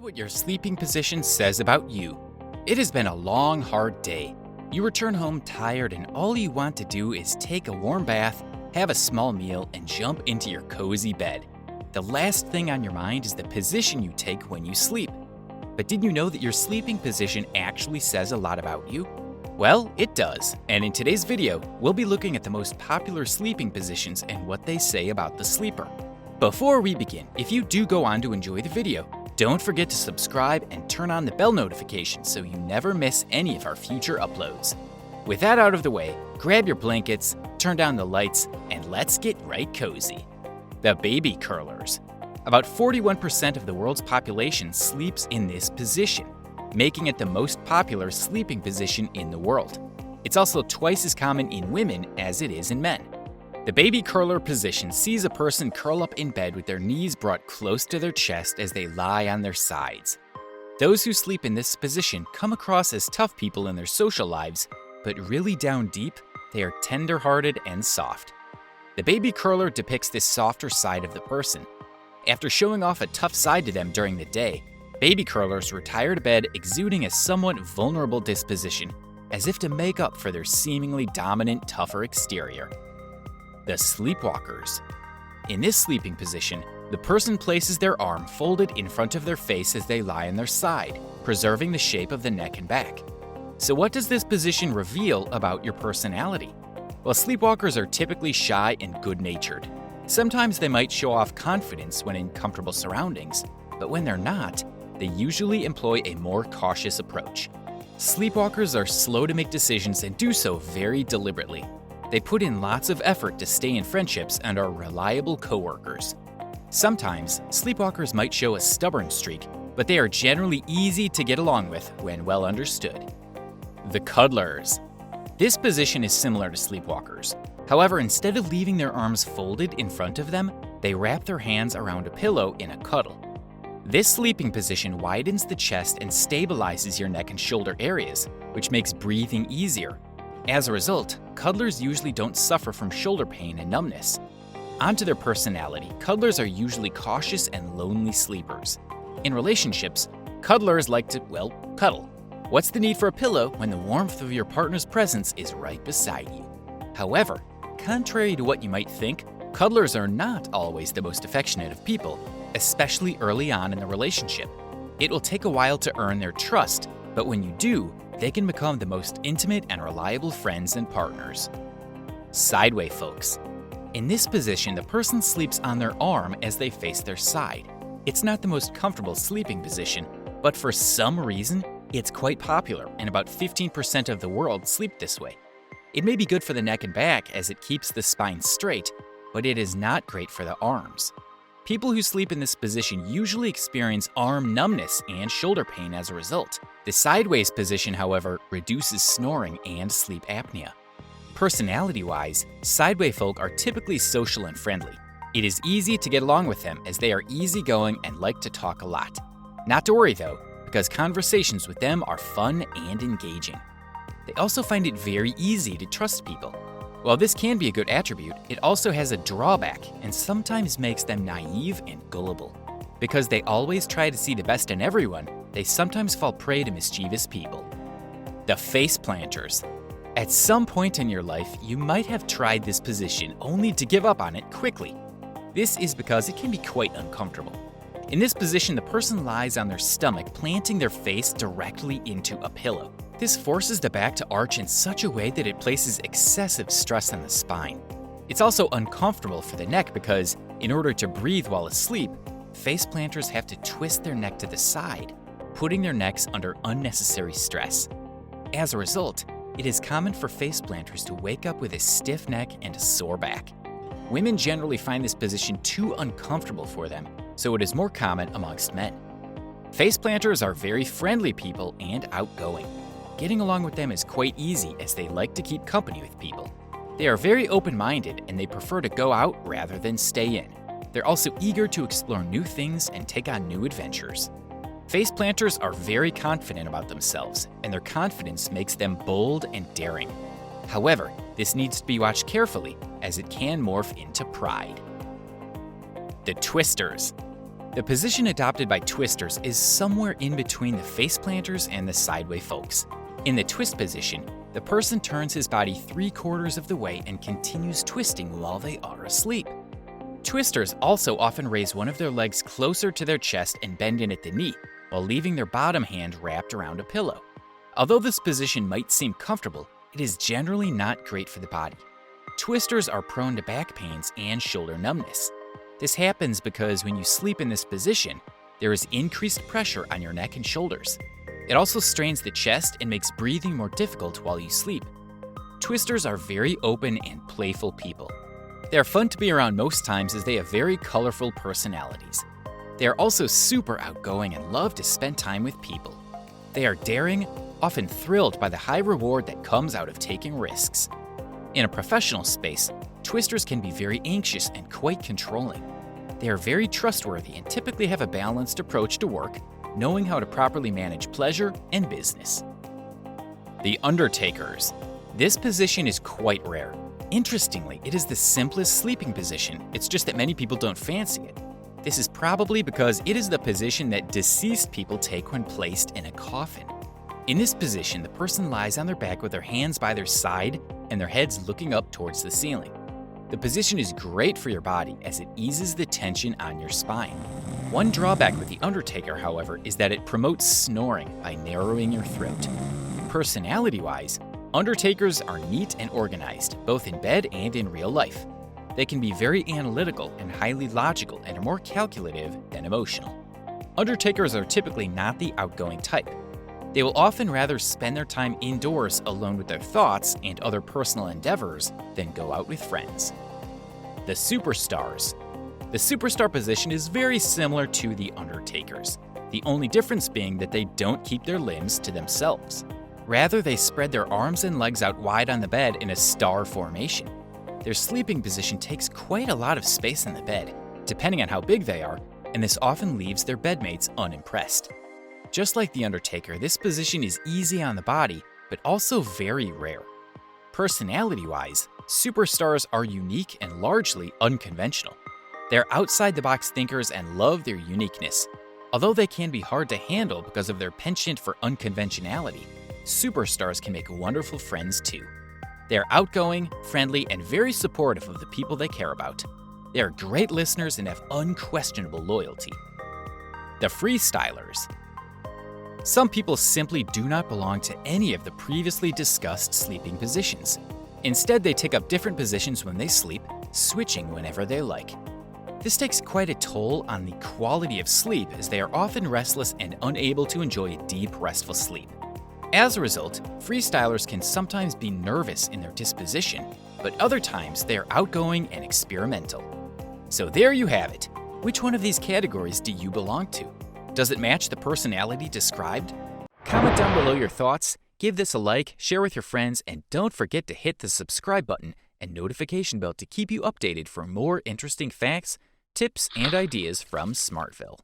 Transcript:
what your sleeping position says about you. It has been a long, hard day. You return home tired and all you want to do is take a warm bath, have a small meal, and jump into your cozy bed. The last thing on your mind is the position you take when you sleep. But did you know that your sleeping position actually says a lot about you? Well, it does, and in today's video, we'll be looking at the most popular sleeping positions and what they say about the sleeper. Before we begin, if you do go on to enjoy the video, don't forget to subscribe and turn on the bell notification so you never miss any of our future uploads. With that out of the way, grab your blankets, turn down the lights, and let's get right cozy. The baby curlers. About 41% of the world's population sleeps in this position, making it the most popular sleeping position in the world. It's also twice as common in women as it is in men. The baby curler position sees a person curl up in bed with their knees brought close to their chest as they lie on their sides. Those who sleep in this position come across as tough people in their social lives, but really down deep, they are tender-hearted and soft. The baby curler depicts this softer side of the person. After showing off a tough side to them during the day, baby curlers retire to bed exuding a somewhat vulnerable disposition, as if to make up for their seemingly dominant, tougher exterior. The Sleepwalkers. In this sleeping position, the person places their arm folded in front of their face as they lie on their side, preserving the shape of the neck and back. So what does this position reveal about your personality? Well, sleepwalkers are typically shy and good-natured. Sometimes they might show off confidence when in comfortable surroundings, but when they're not, they usually employ a more cautious approach. Sleepwalkers are slow to make decisions and do so very deliberately. They put in lots of effort to stay in friendships and are reliable coworkers. Sometimes, sleepwalkers might show a stubborn streak, but they are generally easy to get along with when well understood. The Cuddlers. This position is similar to sleepwalkers. However, instead of leaving their arms folded in front of them, they wrap their hands around a pillow in a cuddle. This sleeping position widens the chest and stabilizes your neck and shoulder areas, which makes breathing easier. As a result, cuddlers usually don't suffer from shoulder pain and numbness. Onto their personality, cuddlers are usually cautious and lonely sleepers. In relationships, cuddlers like to, cuddle. What's the need for a pillow when the warmth of your partner's presence is right beside you? However, contrary to what you might think, cuddlers are not always the most affectionate of people, especially early on in the relationship. It will take a while to earn their trust, but when you do, they can become the most intimate and reliable friends and partners. Sideway Folks. In this position, the person sleeps on their arm as they face their side. It's not the most comfortable sleeping position, but for some reason, it's quite popular, and about 15% of the world sleep this way. It may be good for the neck and back as it keeps the spine straight, but it is not great for the arms. People who sleep in this position usually experience arm numbness and shoulder pain as a result. The sideways position, however, reduces snoring and sleep apnea. Personality-wise, sideway folk are typically social and friendly. It is easy to get along with them as they are easygoing and like to talk a lot. Not to worry though, because conversations with them are fun and engaging. They also find it very easy to trust people. While this can be a good attribute, it also has a drawback and sometimes makes them naive and gullible. Because they always try to see the best in everyone, they sometimes fall prey to mischievous people. The face planters. At some point in your life, you might have tried this position only to give up on it quickly. This is because it can be quite uncomfortable. In this position, the person lies on their stomach, planting their face directly into a pillow. This forces the back to arch in such a way that it places excessive stress on the spine. It's also uncomfortable for the neck because, in order to breathe while asleep, face planters have to twist their neck to the side, putting their necks under unnecessary stress. As a result, it is common for face planters to wake up with a stiff neck and a sore back. Women generally find this position too uncomfortable for them, so it is more common amongst men. Face planters are very friendly people and outgoing. Getting along with them is quite easy as they like to keep company with people. They are very open-minded and they prefer to go out rather than stay in. They're also eager to explore new things and take on new adventures. Face planters are very confident about themselves, and their confidence makes them bold and daring. However, this needs to be watched carefully as it can morph into pride. The twisters. The position adopted by twisters is somewhere in between the face planters and the Sideway Folks. In the twist position, the person turns his body 3/4 of the way and continues twisting while they are asleep. Twisters also often raise one of their legs closer to their chest and bend in at the knee, while leaving their bottom hand wrapped around a pillow. Although this position might seem comfortable, it is generally not great for the body. Twisters are prone to back pains and shoulder numbness. This happens because when you sleep in this position, there is increased pressure on your neck and shoulders. It also strains the chest and makes breathing more difficult while you sleep. Twisters are very open and playful people. They are fun to be around most times as they have very colorful personalities. They are also super outgoing and love to spend time with people. They are daring, often thrilled by the high reward that comes out of taking risks. In a professional space, twisters can be very anxious and quite controlling. They are very trustworthy and typically have a balanced approach to work, knowing how to properly manage pleasure and business. The Undertakers. This position is quite rare. Interestingly, it is the simplest sleeping position, it's just that many people don't fancy it. This is probably because it is the position that deceased people take when placed in a coffin. In this position, the person lies on their back with their hands by their side and their heads looking up towards the ceiling. The position is great for your body as it eases the tension on your spine. One drawback with the Undertaker, however, is that it promotes snoring by narrowing your throat. Personality-wise, Undertakers are neat and organized, both in bed and in real life. They can be very analytical and highly logical and are more calculative than emotional. Undertakers are typically not the outgoing type. They will often rather spend their time indoors alone with their thoughts and other personal endeavors than go out with friends. The Superstars. The superstar position is very similar to the Undertakers, the only difference being that they don't keep their limbs to themselves. Rather, they spread their arms and legs out wide on the bed in a star formation. Their sleeping position takes quite a lot of space in the bed, depending on how big they are, and this often leaves their bedmates unimpressed. Just like the Undertaker, this position is easy on the body, but also very rare. Personality-wise, superstars are unique and largely unconventional. They're outside-the-box thinkers and love their uniqueness. Although they can be hard to handle because of their penchant for unconventionality, superstars can make wonderful friends too. They are outgoing, friendly, and very supportive of the people they care about. They are great listeners and have unquestionable loyalty. The Freestylers. Some people simply do not belong to any of the previously discussed sleeping positions. Instead, they take up different positions when they sleep, switching whenever they like. This takes quite a toll on the quality of sleep as they are often restless and unable to enjoy a deep, restful sleep. As a result, freestylers can sometimes be nervous in their disposition, but other times they are outgoing and experimental. So there you have it. Which one of these categories do you belong to? Does it match the personality described? Comment down below your thoughts, give this a like, share with your friends, and don't forget to hit the subscribe button and notification bell to keep you updated for more interesting facts, tips, and ideas from Smartville.